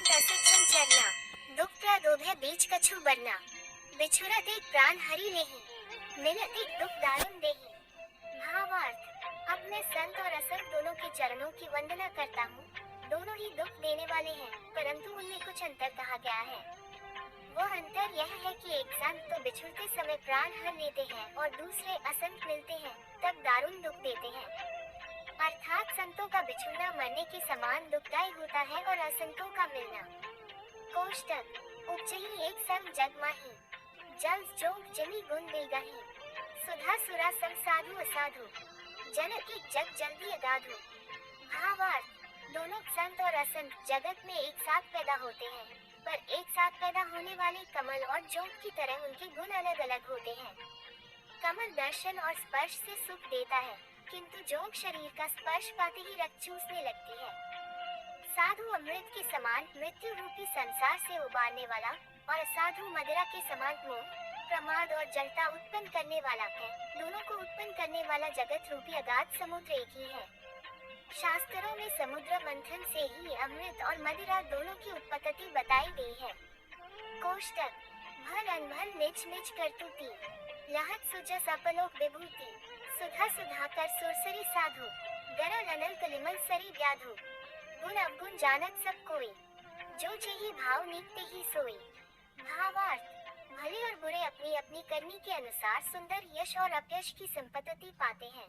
संत असुचन चरना, दुख प्रदोभे बीच कछु बरना, बिछुरत एक प्राण हरि नहीं, मिलत एक दुख दारुण देही। भावार्थ, अब मैं संत और असंत दोनों के चरणों की वंदना करता हूँ। दोनों ही दुख देने वाले हैं, परंतु उनमें कुछ अंतर कहा गया है। वह अंतर यह है कि एक संत तो बिछुड़ते समय प्राण हर लेते हैं और दूसरे असंत मिलते हैं तब दारुण दुख देते हैं। अर्थात संतों का बिछुड़ना मरने के समान दुखदायी होता है और असंतों का मिलना। कोष्टक, उपजही एक संग जग माही, जल जोग जमी गुण बेगाही, सुधा सुरा सम साधु असाधु, जनक एक जग जल्दी अगाधु। भावार्थ, दोनों संत और असंत जगत में एक साथ पैदा होते हैं, पर एक साथ पैदा होने वाले कमल और जोंक की तरह उनके गुण अलग अलग होते हैं। कमल दर्शन और स्पर्श से सुख देता है, किंतु जोंक शरीर का स्पर्श पाते ही रक्त चूसने लगती है। साधु अमृत के समान मृत्यु रूपी संसार से उबारने वाला और असाधु मदिरा के समान मोह, प्रमाद और जड़ता उत्पन्न करने वाला है। दोनों को उत्पन्न करने वाला जगत रूपी अगाध समुद्र एक ही है। शास्त्रों में समुद्र मंथन से ही अमृत और मदिरा दोनों की उत्पत्ति बताई गई है। कोष्टक, भल अनभल निज निज करतुती, लहत सुजस अपलोक विभूति, सुधा सुधाकर सुरसरी साधु, गरल अनल कलिमल सरी व्याधु, गुण अवगुण जानत सब कोई, जो जेहि भाव नीकते ही सोई। भावार्थ, भले और बुरे अपनी अपनी करनी के अनुसार सुंदर यश और अपयश की संपत्ति पाते हैं।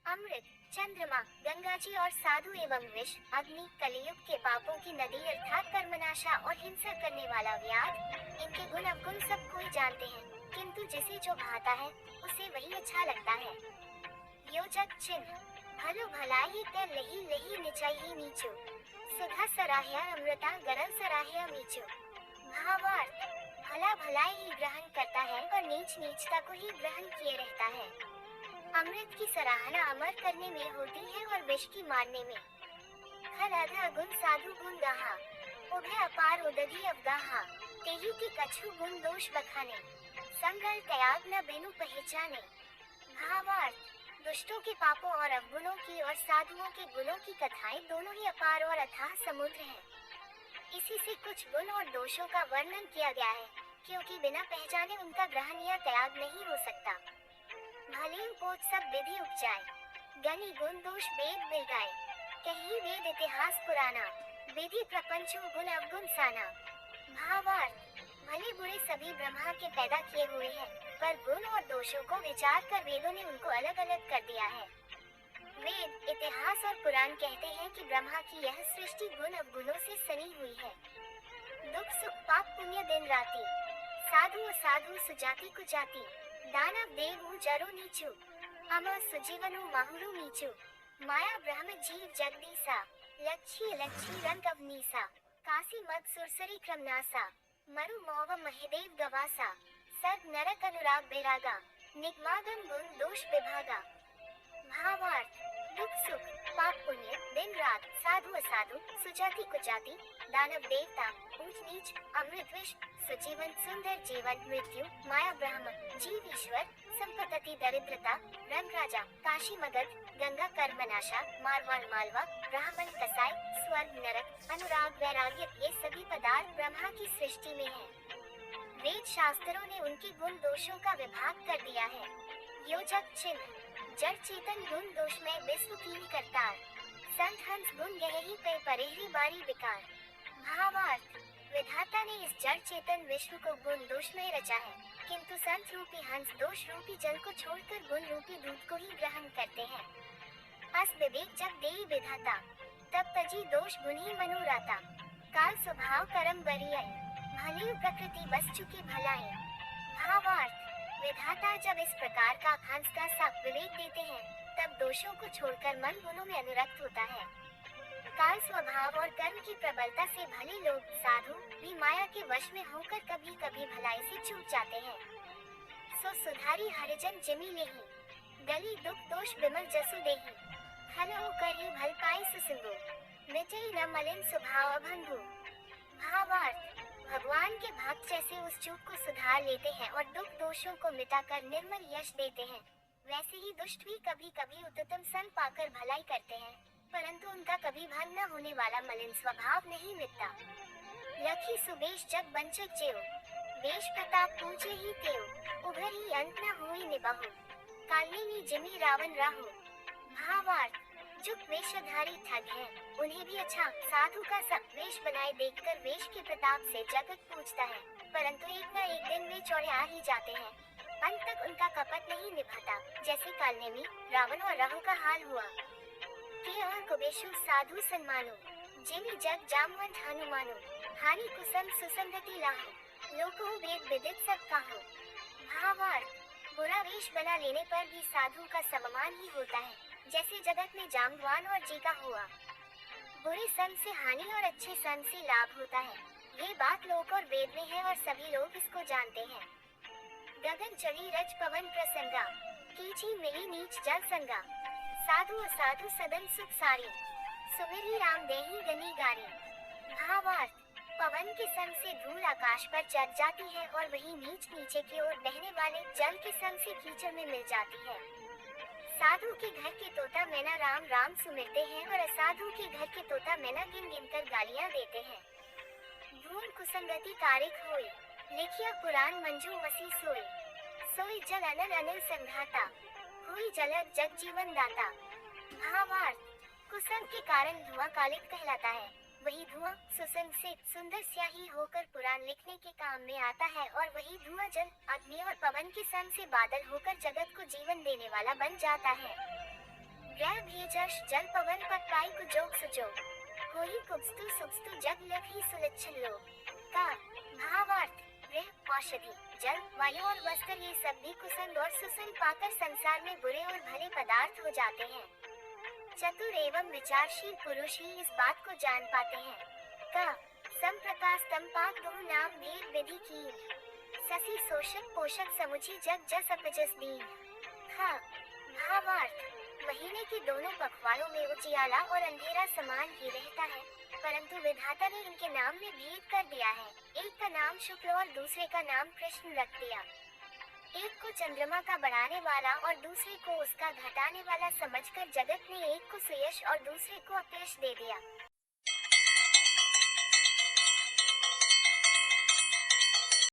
अमृत, चंद्रमा, गंगा जी और साधु एवं विष, अग्नि, कलियुग के पापों की नदी अर्थात कर्मनाशा और हिंसा करने वाला व्याध, इनके गुण अवगुण सब कोई जानते हैं, किंतु जिसे जो भाता है उसे वही अच्छा लगता है। योजक चिन्ह, भलो भलाई कर लही लही निचाई नीचो, सुधा सराह्या अमृता गरल सराह्या मीचो। भावार्थ, भला भलाई ही ग्रहण करता है और नीच नीचता को ही ग्रहण किए रहता है। अमृत की सराहना अमर करने में होती है और विष की मारने में। खल अधा गुण साधु गुण गाहा, उभय अपार उदधि अवगाहा, तेही के कछु गुण दोष बखाने, संगल त्याग न बिनु पहचाने। भावार्थ, दुष्टों के पापों और अवगुणों की और साधुओं के गुणों की कथाएं दोनों ही अपार और अथाह समुद्र हैं। इसी से कुछ गुण और दोषों का वर्णन किया गया है, क्योंकि बिना पहचाने उनका ग्रहण या त्याग नहीं हो सकता। भले पोत सब विधि उपजाए, गनि गुण दोष वेद बिलगाए, कही वेद इतिहास पुराना, विधि प्रपंचो गुण अवगुण साना। भावार्थ, भले बुरे सभी ब्रह्मा के पैदा किए हुए हैं, पर गुण और दोषों को विचार कर वेदों ने उनको अलग अलग कर दिया है। वेद, इतिहास और पुराण कहते हैं कि ब्रह्मा की यह सृष्टि गुण अवगुणों से सनी हुई है। दुख सुख पाप पुण्य दिन राति, साधु असाधु सुजाति कुजाति, दानव देव जरो नीचू, अमर सुजीवनु माहुरु नीचू, माया ब्रह्म जीव जगदीसा, लच्छी लच्छी रंग अवनीसा, काशी मद सुरसरी क्रमनासा, मरु मोव महेदेव गवासा, सर्ग नरक अनुराग बेरागा, निगमागम गुण दोष विभागा। भावार्थ, दुख सुख पाप पुण्य दिन रात, साधु असाधु सुजाति कुजाति, दानव देवता ऊंच नीच, अमृत विष, सुजीवन सुंदर जीवन मृत्यु, माया ब्रह्म जीव ईश्वर, संपत्ति दरिद्रता, रंग राजा, काशी मगध, गंगा कर्मनाशा, मारवाड़ मालवा, ब्राह्मण कसाई, स्वर्ग नरक, अनुराग वैराग्य, ये सभी पदार्थ ब्रह्मा की सृष्टि में हैं। वेद शास्त्रों ने उनके गुण दोषों का विभाग कर दिया है। योजक चिन्ह, जड़ चेतन गुण दोष में विश्व कीन करतार, संत हंस गुण गहरी पे परेहरी बारी विकार। भावार्थ, विधाता ने इस जड़ चेतन विश्व को गुण दोष में रचा है, किंतु संत रूपी हंस दोष रूपी जल को छोड़कर गुण रूपी दूध को ही ग्रहण करते हैं। अस विवेक जब देई विधाता, तब तजी दोष गुण ही मनोराता, काल स्वभाव कर्म बरियाई, भली प्रकृति बस चुकी भलाई। भावार्थ, विधाता जब इस प्रकार का हंस का साफ विवेक देते हैं, तब दोषों को छोड़कर मन गुणों में अनुरक्त होता है। काल स्वभाव और कर्म की प्रबलता से भले लोग साधु भी माया के वश में होकर कभी कभी भलाई से चूक जाते हैं। सो सुधारी हरिजन जिमि लेहि, गली दुख दोष विमल जसु देहि, खलो करी भल पाई सुसिंगु, मिटई न मलिन स्वभाव अभंगु। भावार्थ, भगवान के भक्त जैसे उस चूक को सुधार लेते हैं और दुख दोषों को मिटाकर निर्मल यश देते हैं, वैसे ही दुष्ट भी कभी कभी उत्तम सन पाकर भलाई करते हैं, परंतु उनका कभी भंग न होने वाला मलिन स्वभाव नहीं मिटता। लखी सुबेश जग बंचक जेऊ, बेश प्रताप पूछे ही तेऊ, उभर ही अंत न हुई निबहु, कालने में जिमी रावण राहु। भावार्थ, जो वेशधारी ठग हैं, उन्हें भी अच्छा साधु का सब वेश बनाए देखकर वेश के प्रताप से जगत पूछता है, परंतु एक न एक दिन वे चौड़े ही जाते हैं। अंत तक उनका कपट नहीं निभाता, जैसे कालने में रावण और राहु का हाल हुआ। के और कुबेशु साधु सन्मानो, जिमी जग जामवंत हनुमानो, हानि कुसम सुसंगति लाहो, लोको वेद विदित सब काहो। भावार्थ, बुरा वेश बना लेने पर भी साधु का सम्मान ही होता है, जैसे जगत में जाम्बवान और जीका हुआ। बुरे संग से हानि और अच्छे संग से लाभ होता है, ये बात लोक और वेद में है और सभी लोग इसको जानते हैं। गगन चढ़ी रज पवन प्रसंगा, कीची मिली नीच जल संगा, साधु असाधु सदन सुख सारी, सुमिरी राम देही गनी गारी। भावार्थ, पवन के संग से धूल आकाश पर चढ़ जाती है और वही नीच नीचे की ओर बहने वाले जल के संग से कीचड़ में मिल जाती है। साधु के घर के तोता मैना राम राम सुमिरते हैं और असाधु के घर के तोता मैना गिन गिन कर गालियां देते हैं। धूल कुसंगति कारिक होई, लिखिया पुराण मंजू मसी सोई, सोई जल अनल अनिल संघाता, हुई जलद जग जीवन दाता। भावार्थ, कुसंग के कारण धुआं कालिक कहलाता है, वही धुआं सुसंग से सुंदर स्याही होकर पुराण लिखने के काम में आता है और वही धुआं जल अग्नि और पवन के संग से बादल होकर जगत को जीवन देने वाला बन जाता है। ग्रह भेजर्ष जल पवन पर पाई को जोग सुजोग, होई कुबस्तु सुबस्तु जग लखी सुलक्षण लोग। का भावार्थ, ग्रह औषधि जल वायु और वस्त्र ये सब भी कुसंग और सुसंग पाकर संसार में बुरे और भले पदार्थ हो जाते हैं। चतुर एवं विचारशील पुरुष ही इस बात को जान पाते हैं। का संप्रकाश तंपाक दो नाम भेद विधि कीन, ससी शोषक पोषक समुझी जग जस अपजस दीन। खा भावार्थ, महीने के दोनों पखवाड़ों में उजियाला और अंधेरा समान ही रहता है, परंतु विधाता ने इनके नाम में भेद कर दिया है। एक का नाम शुक्ल और दूसरे का नाम कृष्ण रख दिया। एक को चंद्रमा का बढ़ाने वाला और दूसरे को उसका घटाने वाला समझकर जगत ने एक को सुयश और दूसरे को अपयश दे दिया।